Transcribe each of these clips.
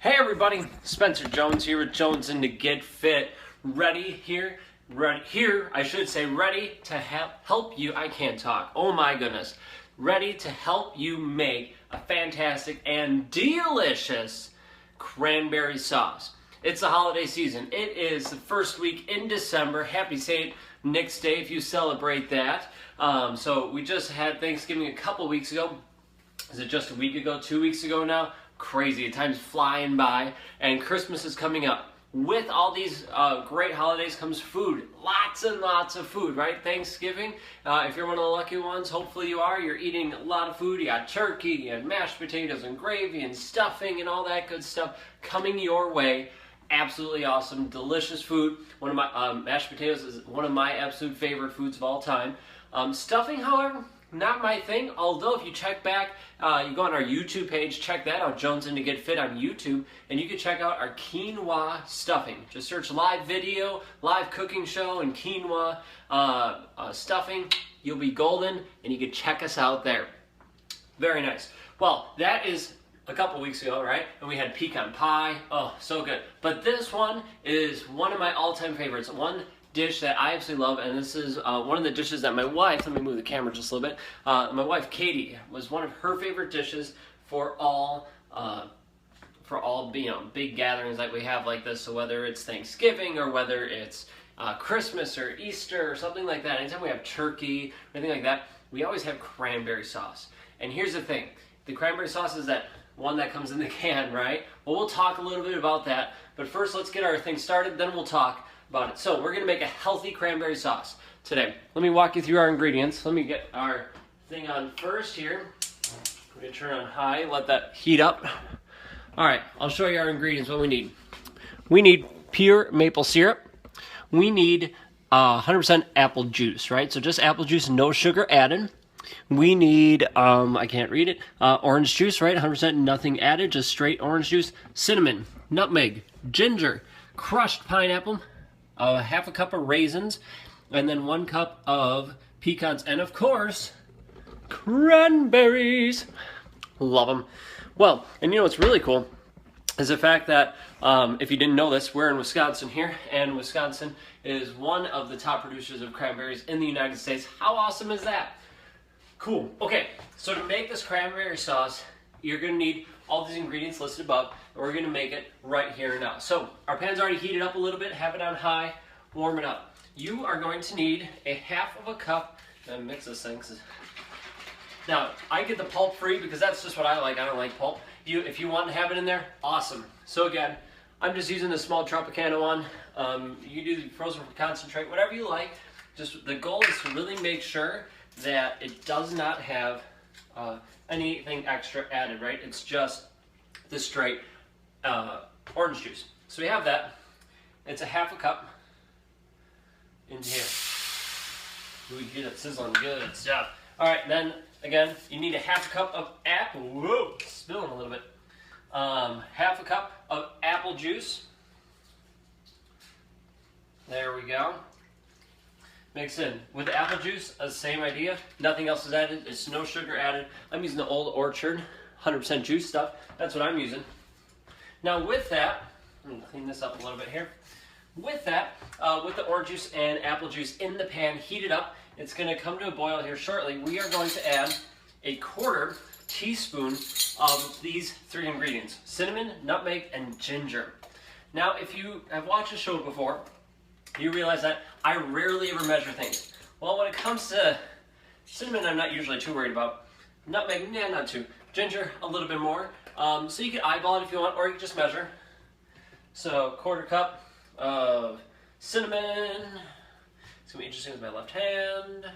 Hey everybody, Spencer Jones here with Jones and to Get Fit. Ready to help you, I can't talk, oh my goodness. Ready to help you make a fantastic and delicious cranberry sauce. It's the holiday season. It is the first week in December. Happy St. Nick's Day if you celebrate that. So we just had Thanksgiving a couple weeks ago. Is it just a week ago, 2 weeks ago now? Crazy, time's flying by, and Christmas is coming up. With all these great holidays comes food, lots and lots of food, right? Thanksgiving, if you're one of the lucky ones, hopefully you are, you're eating a lot of food. You got turkey and mashed potatoes and gravy and stuffing and all that good stuff coming your way. Absolutely awesome, delicious food. One of my mashed potatoes is one of my absolute favorite foods of all time. Stuffing, however, not my thing, although if you check back, you go on our YouTube page, check that out, Jones and to Get Fit on YouTube, and you can check out our quinoa stuffing. Just search live video, live cooking show, and quinoa stuffing. You'll be golden, and you can check us out there. Very nice. Well, that is a couple weeks ago, right? And we had pecan pie. Oh, so good. But this one is one of my all-time favorites. One dish that I absolutely love, and this is one of the dishes that my wife, let me move the camera just a little bit, my wife Katie, was one of her favorite dishes for all big gatherings like we have like this. So whether it's Thanksgiving or whether it's Christmas or Easter or something like that, anytime we have turkey or anything like that, we always have cranberry sauce. And here's the thing, the cranberry sauce is that one that comes in the can, right? Well, we'll talk a little bit about that, but first let's get our thing started, then we'll talk about it. So we're going to make a healthy cranberry sauce today. Let me walk you through our ingredients. Let me get our thing on first here. We're going to turn on high, let that heat up. All right, I'll show you our ingredients, what we need. We need pure maple syrup. We need 100% apple juice, right? So just apple juice, no sugar added. We need, I can't read it, orange juice, right? 100% nothing added, just straight orange juice. Cinnamon, nutmeg, ginger, crushed pineapple, half a cup of raisins, and then 1 cup of pecans, and of course, cranberries. Love them. Well, and you know what's really cool is the fact that, if you didn't know this, we're in Wisconsin here, and Wisconsin is one of the top producers of cranberries in the United States. How awesome is that? Cool. Okay, so to make this cranberry sauce, you're going to need all these ingredients listed above, and we're going to make it right here and now. So our pan's already heated up a little bit, have it on high, warm it up. You are going to need a half of a cup, and mix this thing. Now, I get the pulp free because that's just what I like. I don't like pulp. If you want to have it in there, awesome. So again, I'm just using the small Tropicana one. You do the frozen concentrate, whatever you like. Just the goal is to really make sure that it does not have anything extra added, right? It's just the straight orange juice. So we have that. It's a half a cup into here. Ooh, you hear that sizzling, good stuff. All right, then again, you need a half a cup of apple. Whoa, spilling a little bit. Half a cup of apple juice. There we go. Mix in. With the apple juice, same idea. Nothing else is added. It's no sugar added. I'm using the Old Orchard 100% juice stuff. That's what I'm using. Now with that, let me clean this up a little bit here. With that, with the orange juice and apple juice in the pan, heated up, it's going to come to a boil here shortly. We are going to add a 1/4 teaspoon of these 3 ingredients: cinnamon, nutmeg, and ginger. Now, if you have watched the show before, you realize that I rarely ever measure things. Well, when it comes to cinnamon, I'm not usually too worried about. Nutmeg, nah, not too. Ginger, a little bit more. So you can eyeball it if you want, or you can just measure. So 1/4 cup of cinnamon. It's gonna be interesting with my left hand.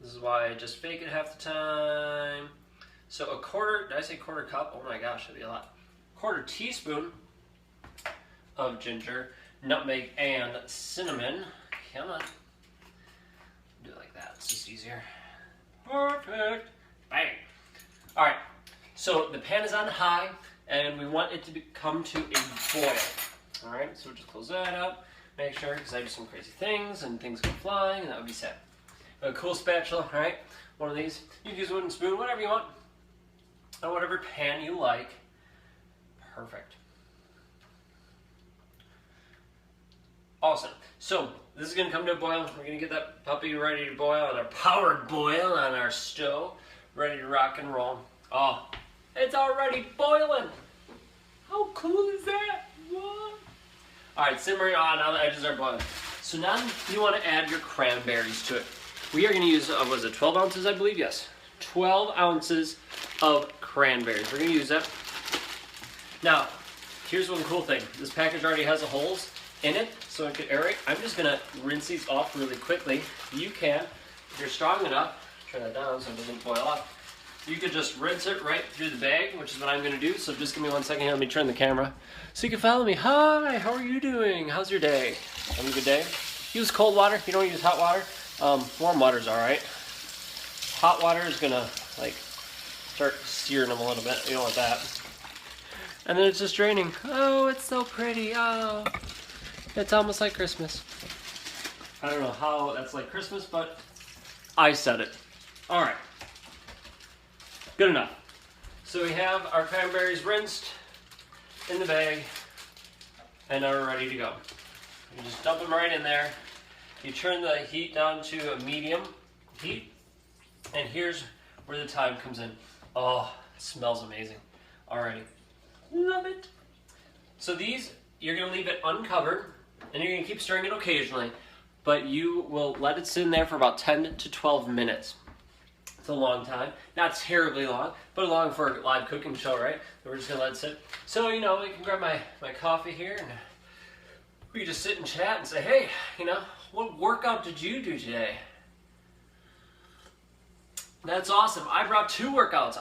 This is why I just fake it half the time. So a 1/4, did I say 1/4 cup? Oh my gosh, that'd be a lot. 1/4 teaspoon of ginger, nutmeg, and cinnamon. Come on. Do it like that. It's just easier. Perfect. Bang. All right. So the pan is on high, and we want it to come to a boil. All right. So just close that up. Make sure, because I do some crazy things, and things go flying, and that would be sad. A cool spatula. All right. One of these. You can use a wooden spoon, whatever you want, on whatever pan you like. Perfect. Awesome. So this is going to come to a boil. We're going to get that puppy ready to boil on a powered boil on our stove, ready to rock and roll. Oh, it's already boiling. How cool is that? What? All right, simmering on. Now the edges are boiling. So now you want to add your cranberries to it. We are going to use, was it 12 ounces, I believe? Yes. 12 ounces of cranberries. We're going to use that. Now, here's one cool thing. This package already has the holes in it, so it could aerate. I'm just going to rinse these off really quickly. You can, if you're strong enough, turn that down so it doesn't boil off. You could just rinse it right through the bag, which is what I'm going to do. So just give me 1 second here. Let me turn the camera so you can follow me. Hi, how are you doing? How's your day? Having a good day? Use cold water. You don't use hot water. Warm water's all right. Hot water is going to like start searing them a little bit. You don't want that. And then it's just draining. Oh, it's so pretty. Oh, it's almost like Christmas. I don't know how that's like Christmas, but I said it. All right. Good enough. So we have our cranberries rinsed in the bag, and now we're ready to go. You just dump them right in there. You turn the heat down to a medium heat, and here's where the time comes in. Oh, it smells amazing already. Love it. So these, you're going to leave it uncovered, and you're going to keep stirring it occasionally, but you will let it sit in there for about 10 to 12 minutes. It's a long time. Not terribly long, but long for a live cooking show, right? We're just going to let it sit. So, you know, we can grab my coffee here, and we can just sit and chat and say, hey, you know, what workout did you do today? That's awesome. I brought 2 workouts.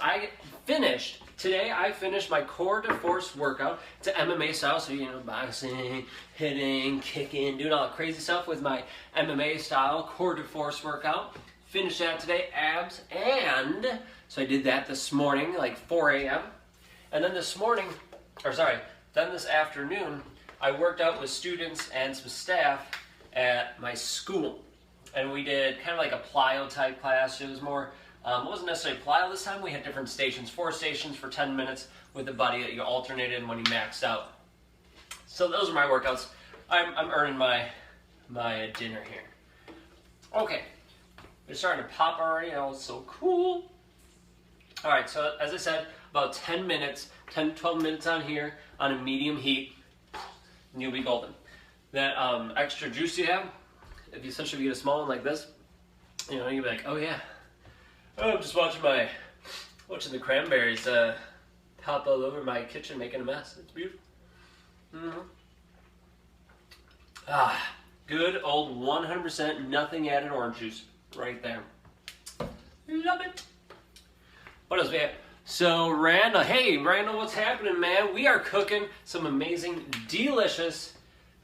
Today I finished my core to force workout. It's an MMA style, so you know, boxing, hitting, kicking, doing all the crazy stuff with my MMA style core to force workout. Finished that today, abs, and so I did that this morning, like 4 a.m. And then this afternoon, I worked out with students and some staff at my school. And we did kind of like a plyo type class. It was more, it wasn't necessarily plyo this time. We had different stations, 4 stations for 10 minutes with a buddy that you alternated when you maxed out. So those are my workouts. I'm earning my dinner here. Okay. It's starting to pop already. Oh, it's so cool. All right, so as I said, about 10 minutes, 10 to 12 minutes on here on a medium heat, and you'll be golden. That extra juice you have, especially if you get a small one like this, you know, you'll be like, oh yeah, oh, I'm just watching the cranberries pop all over my kitchen making a mess. It's beautiful. Mm-hmm. Ah, good old 100% nothing added orange juice. Right there. Love it. What else we have? So Randall, hey Randall, what's happening, man? We are cooking some amazing, delicious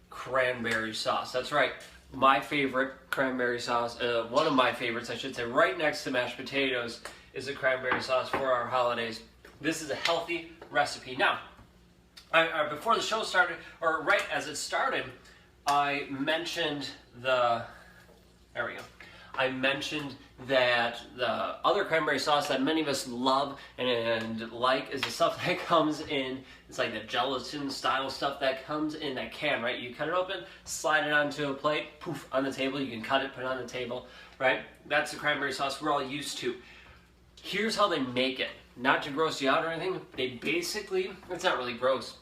cranberry sauce. That's right. My favorite cranberry sauce, one of my favorites, I should say, right next to mashed potatoes is a cranberry sauce for our holidays. This is a healthy recipe. Now, before the show started, or right as it started, I mentioned there we go. I mentioned that the other cranberry sauce that many of us love and like is the stuff that comes in, it's like the gelatin style stuff that comes in that can, right? You cut it open, slide it onto a plate, poof, on the table. You can cut it, put it on the table, right? That's the cranberry sauce we're all used to. Here's how they make it. Not to gross you out or anything, they basically, it's not really gross.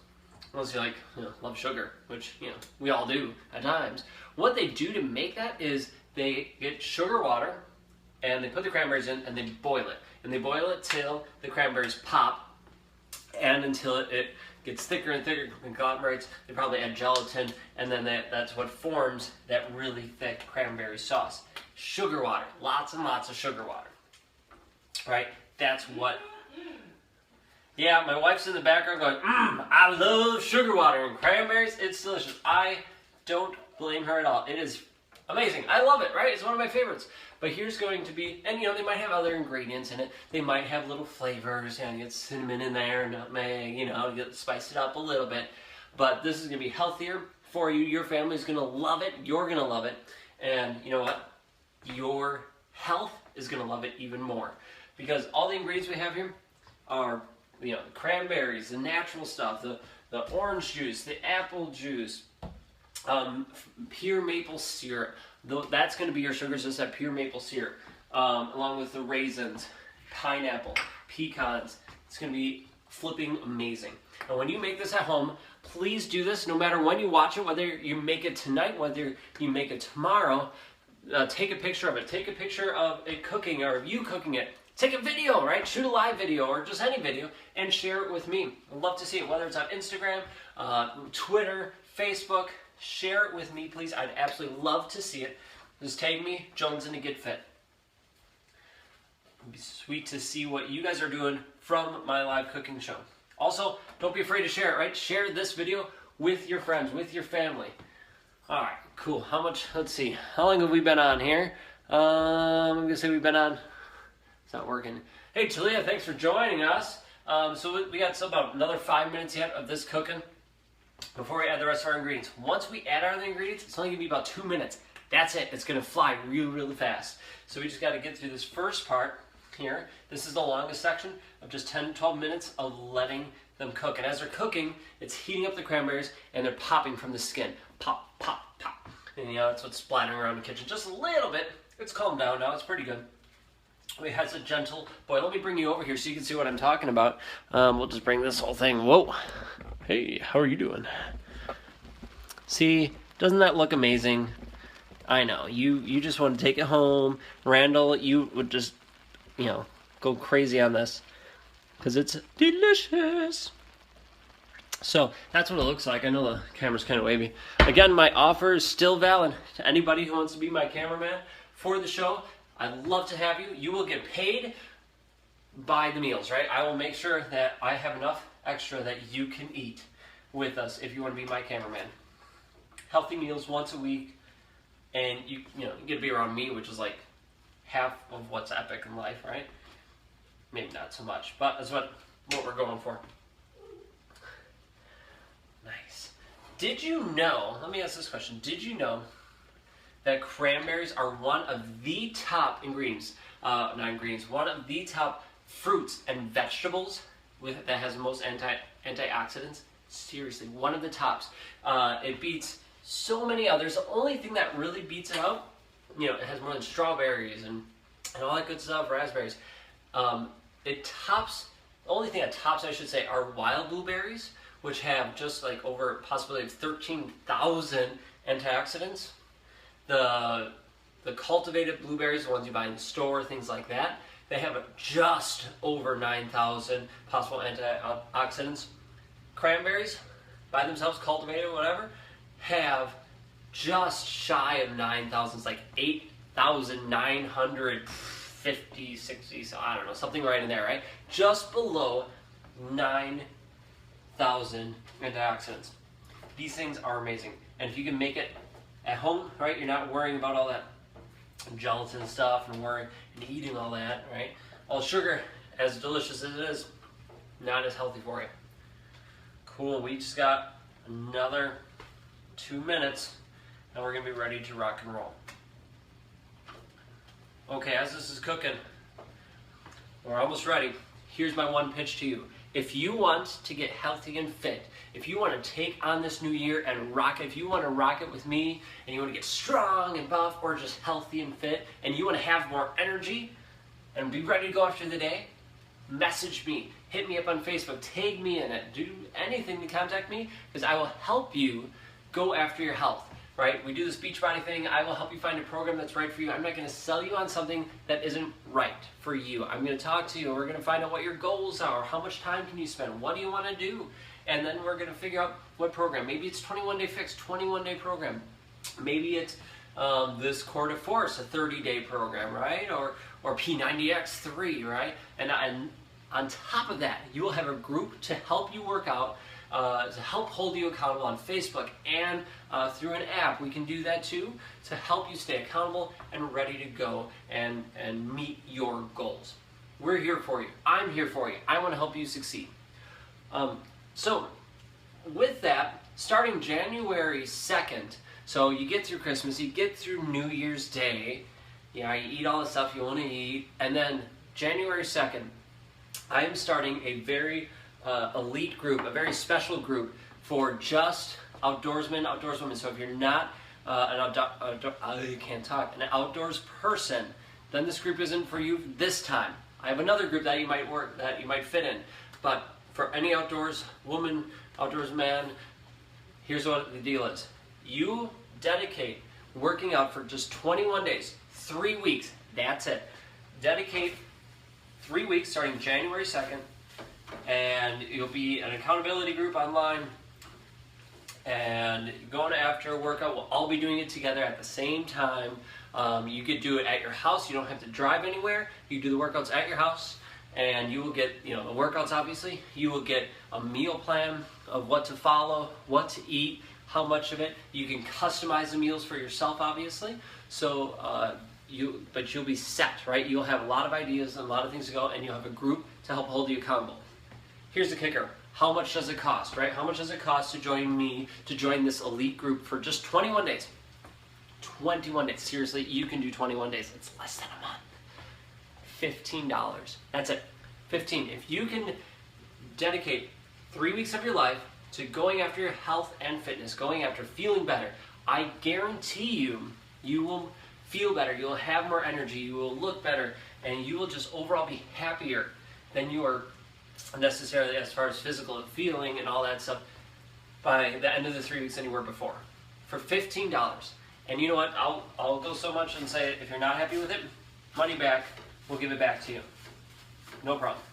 Unless you like, you know, love sugar, which, you know, we all do at times. What they do to make that is they get sugar water and they put the cranberries in and they boil it. And they boil it till the cranberries pop and until it gets thicker and thicker, conglomerates. They probably add gelatin, and then that's what forms that really thick cranberry sauce. Sugar water, lots and lots of sugar water, right? That's what. Yeah, my wife's in the background going, I love sugar water and cranberries. It's delicious. I don't blame her at all. It is amazing. I love it, right? It's one of my favorites. But here's going to be, and you know, they might have other ingredients in it. They might have little flavors, and you get cinnamon in there, nutmeg, you know, you spice it up a little bit. But this is going to be healthier for you. Your family's going to love it. You're going to love it. And you know what? Your health is going to love it even more. Because all the ingredients we have here are the cranberries, the natural stuff, the orange juice, the apple juice, pure maple syrup. That's going to be your sugars, just that pure maple syrup, along with the raisins, pineapple, pecans. It's going to be flipping amazing. And when you make this at home, please do this no matter when you watch it, whether you make it tonight, whether you make it tomorrow. Take a picture of it. Take a picture of it cooking or you cooking it. Take a video, right? Shoot a live video or just any video and share it with me. I'd love to see it, whether it's on Instagram, Twitter, Facebook. Share it with me, please. I'd absolutely love to see it. Just tag me, Jones in the Get Fit. It'd be sweet to see what you guys are doing from my live cooking show. Also, don't be afraid to share it, right? Share this video with your friends, with your family. All right, cool. How much? Let's see. How long have we been on here? I'm going to say we've been on. It's not working. Hey, Talia, thanks for joining us. So we got about another 5 minutes yet of this cooking before we add the rest of our ingredients. Once we add our other ingredients, it's only going to be about 2 minutes. That's it. It's going to fly really, really fast. So we just got to get through this first part here. This is the longest section of just 10 to 12 minutes of letting them cook. And as they're cooking, it's heating up the cranberries and they're popping from the skin. Pop, pop, pop. And that's what's splattering around the kitchen. Just a little bit. It's calmed down now. It's pretty good. It has a gentle boil. Let me bring you over here so you can see what I'm talking about. We'll just bring this whole thing. Whoa. Hey, how are you doing? See, doesn't that look amazing? I know. You just want to take it home. Randall, you would just, go crazy on this because it's delicious. So that's what it looks like. I know the camera's kind of wavy. Again, my offer is still valid to anybody who wants to be my cameraman for the show. I'd love to have you. You will get paid by the meals, right? I will make sure that I have enough extra that you can eat with us if you want to be my cameraman. Healthy meals once a week, and you get to be around me, which is like half of what's epic in life, right? Maybe not so much, but that's what we're going for. Nice. Did you know, let me ask this question, did you know that cranberries are one of the top ingredients, one of the top fruits and vegetables that has the most antioxidants? Seriously, one of the tops. It beats so many others. The only thing that really beats it out, it has more than strawberries and all that good stuff, raspberries. The only thing that tops, I should say, are wild blueberries, which have just like over possibly 13,000 antioxidants. The cultivated blueberries, the ones you buy in the store, things like that, they have just over 9,000 possible antioxidants. Cranberries, by themselves, cultivated or whatever, have just shy of 9,000. It's like 8,950, 60, so I don't know, something right in there, right? Just below 9,000 antioxidants. These things are amazing. And if you can make it at home, right, you're not worrying about all that gelatin stuff and eating all that, right? All sugar, as delicious as it is, not as healthy for you. Cool, we just got another 2 minutes and we're gonna be ready to rock and roll. Okay, as this is cooking, we're almost ready. Here's my one pitch to you. If you want to get healthy and fit, if you want to take on this new year and rock it, if you want to rock it with me and you want to get strong and buff or just healthy and fit and you want to have more energy and be ready to go after the day, message me. Hit me up on Facebook. Tag me in it. Do anything to contact me because I will help you go after your health. Right? We do this Beachbody thing. I will help you find a program that's right for you. I'm not going to sell you on something that isn't right for you. I'm going to talk to you. We're going to find out what your goals are. How much time can you spend? What do you want to do? And then we're going to figure out what program. Maybe it's 21-day fix, 21-day program. Maybe it's this Core de Force, a 30-day program, right? Or P90X3, right? And on top of that, you will have a group to help you work out, to help hold you accountable on Facebook and through an app. We can do that too to help you stay accountable and ready to go and meet your goals. We're here for you. I'm here for you. I want to help you succeed. So with that, starting January 2nd, so you get through Christmas, you get through New Year's Day, you eat all the stuff you want to eat, and then January 2nd, I am starting a very elite group, a very special group for just outdoorsmen, outdoorswomen. So if you're not an outdoors person, then this group isn't for you this time. I have another group that you might fit in. But for any outdoors woman, outdoors man, here's what the deal is. You dedicate working out for just 21 days, 3 weeks, that's it. Dedicate 3 weeks starting January 2nd, and you'll be an accountability group online, and going after a workout, we'll all be doing it together at the same time. You could do it at your house, you don't have to drive anywhere, you do the workouts at your house, and you will get, the workouts obviously, you will get a meal plan of what to follow, what to eat, how much of it. You can customize the meals for yourself obviously, so but you'll be set, right? You'll have a lot of ideas and a lot of things to go, and you'll have a group to help hold you accountable. Here's the kicker. How much does it cost, right? How much does it cost to join this elite group for just 21 days? 21 days. Seriously, you can do 21 days. It's less than a month. $15. That's it. 15. If you can dedicate 3 weeks of your life to going after your health and fitness, going after feeling better, I guarantee you will feel better, you'll have more energy, you will look better, and you will just overall be happier than you are necessarily as far as physical and feeling and all that stuff by the end of the 3 weeks than you were before. For $15. And you know what, I'll go so much and say, if you're not happy with it, money back, we'll give it back to you. No problem.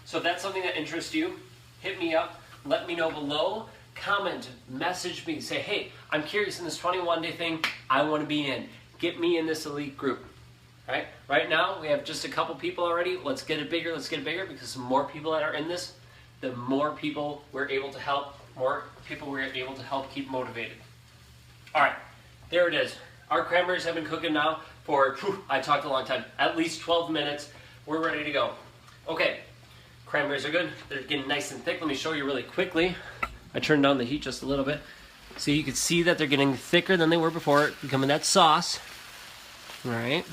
So if that's something that interests you, hit me up, let me know below, comment, message me, say, hey, I'm curious in this 21-day thing, I want to be in. Get me in this elite group. Right? Right now, we have just a couple people already. Let's get it bigger, because the more people that are in this, the more people we're able to help, keep motivated. All right, there it is. Our cranberries have been cooking now for, I talked a long time, at least 12 minutes. We're ready to go. Okay, cranberries are good. They're getting nice and thick. Let me show you really quickly. I turned down the heat just a little bit. So you can see that they're getting thicker than they were before, becoming that sauce. All right.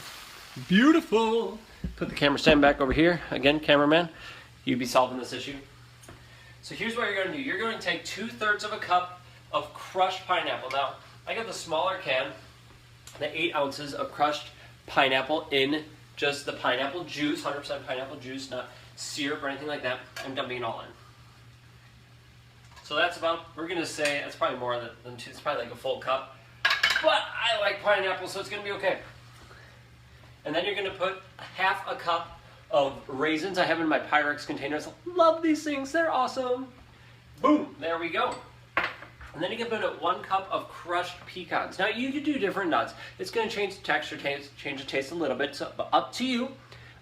Beautiful. Put the camera stand back over here. Again, cameraman, you'd be solving this issue. So here's what you're going to do. You're going to take 2/3 of a cup of crushed pineapple. Now, I got the smaller can, the 8 ounces of crushed pineapple in just the pineapple juice, 100% pineapple juice, not syrup or anything like that. I'm dumping it all in. So that's about, we're going to say, that's probably more than 2, it's probably like a full cup. But I like pineapple, so it's going to be okay. And then you're going to put 1/2 cup of raisins. I have in my Pyrex containers. Love these things. They're awesome. Boom. There we go. And then you can put 1 cup of crushed pecans. Now you could do different nuts. It's going to change the texture, change the taste a little bit. So up to you.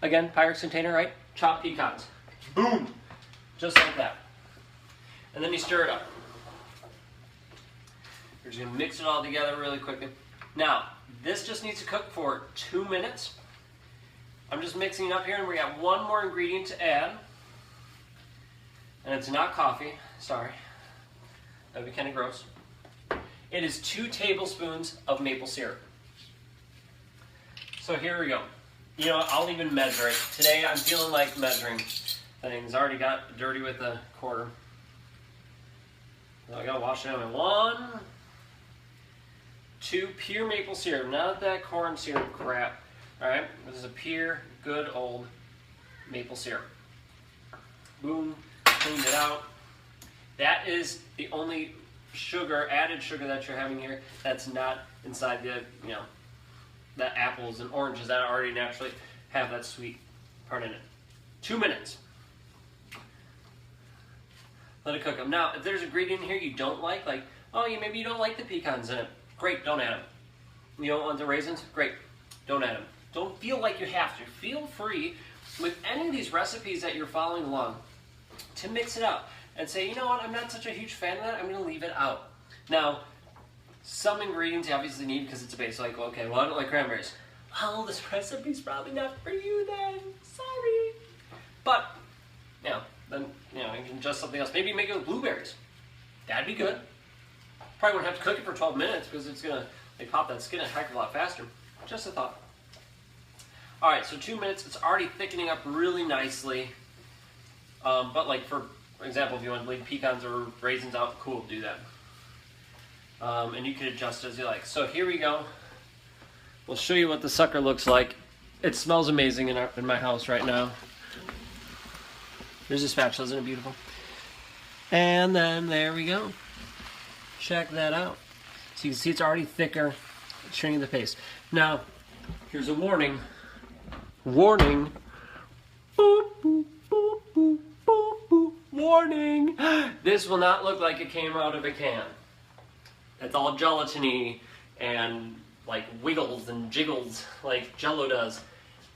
Again, Pyrex container, right? Chopped pecans. Boom. Just like that. And then you stir it up. You're just going to mix it all together really quickly. Now, this just needs to cook for 2 minutes. I'm just mixing it up here, and we got one more ingredient to add. And it's not coffee. Sorry. That would be kind of gross. It is 2 tablespoons of maple syrup. So here we go. You know, I'll even measure it. Today I'm feeling like measuring things. I already got dirty with the quarter. So I gotta wash it out. 1, 2 pure maple syrup, not that corn syrup crap. Alright, this is a pure, good old maple syrup. Boom, cleaned it out. That is the only sugar, added sugar that you're having here that's not inside the, the apples and oranges that already naturally have that sweet part in it. 2 minutes. Let it cook them. Now, if there's an ingredient here you don't like, maybe you don't like the pecans in it, great, don't add them. You don't want the raisins? Great, don't add them. Don't feel like you have to. Feel free with any of these recipes that you're following along to mix it up and say, you know what, I'm not such a huge fan of that, I'm going to leave it out. Now, some ingredients you obviously need because it's a base. Like, okay, well, I don't like cranberries. Well, this recipe's probably not for you then. Sorry. But, then, you can adjust something else. Maybe make it with blueberries. That'd be good. Probably wouldn't have to cook it for 12 minutes because it's going to pop that skin a heck of a lot faster. Just a thought. All right, so 2 minutes. It's already thickening up really nicely. But like for example, if you want to leave pecans or raisins out, cool, do that. And you can adjust as you like. So here we go. We'll show you what the sucker looks like. It smells amazing in my house right now. There's a spatula, isn't it beautiful? And then there we go. Check that out. So you can see it's already thicker, it's shrinking the paste. Now, here's a warning. Warning. Boop, boop, boop, boop, boop, boop. Warning. This will not look like it came out of a can. It's all gelatiny and like wiggles and jiggles like Jell-O does.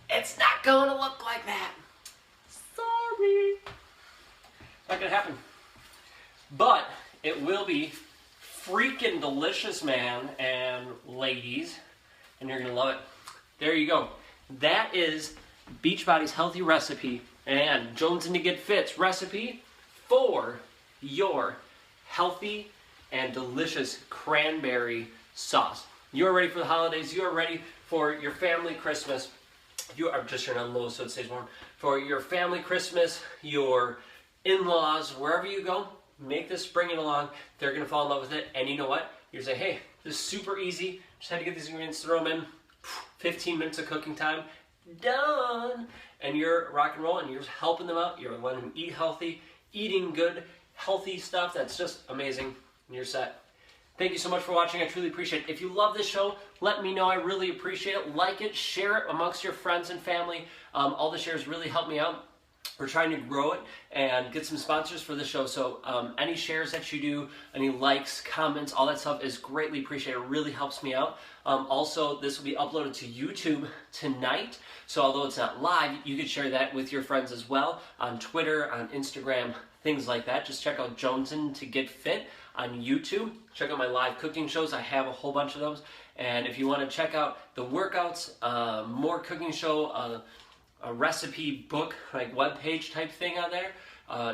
It's not going to look like that. Sorry. Not going to happen. But it will be freaking delicious, man and ladies. And you're going to love it. There you go. That is Beachbody's healthy recipe and Jones and to Get Fit's recipe for your healthy and delicious cranberry sauce. You are ready for the holidays. You are ready for your family Christmas. You are just turning on low so it stays warm. For your family Christmas, your in-laws, wherever you go, make this, bring it along. They're going to fall in love with it. And you know what? You're going to say, hey, this is super easy. Just had to get these ingredients, throw them in. 15 minutes of cooking time. Done. And you're rock and roll and you're helping them out. You're letting them eat healthy, eating good, healthy stuff. That's just amazing. And you're set. Thank you so much for watching. I truly appreciate it. If you love this show, let me know. I really appreciate it. Like it, share it amongst your friends and family. All the shares really help me out. We're trying to grow it and get some sponsors for the show. So any shares that you do, any likes, comments, all that stuff is greatly appreciated. It really helps me out. Also, this will be uploaded to YouTube tonight. So although it's not live, you can share that with your friends as well on Twitter, on Instagram, things like that. Just check out Jonesin to Get Fit on YouTube. Check out my live cooking shows. I have a whole bunch of those. And if you want to check out the workouts, more cooking show, a recipe book, like webpage type thing on there,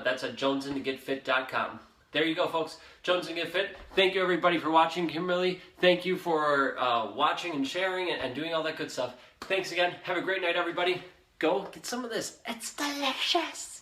that's at jonesintogetfit.com. There you go, folks. Jones and Get Fit. Thank you, everybody, for watching. Kimberly, thank you for watching and sharing and doing all that good stuff. Thanks again. Have a great night, everybody. Go get some of this. It's delicious.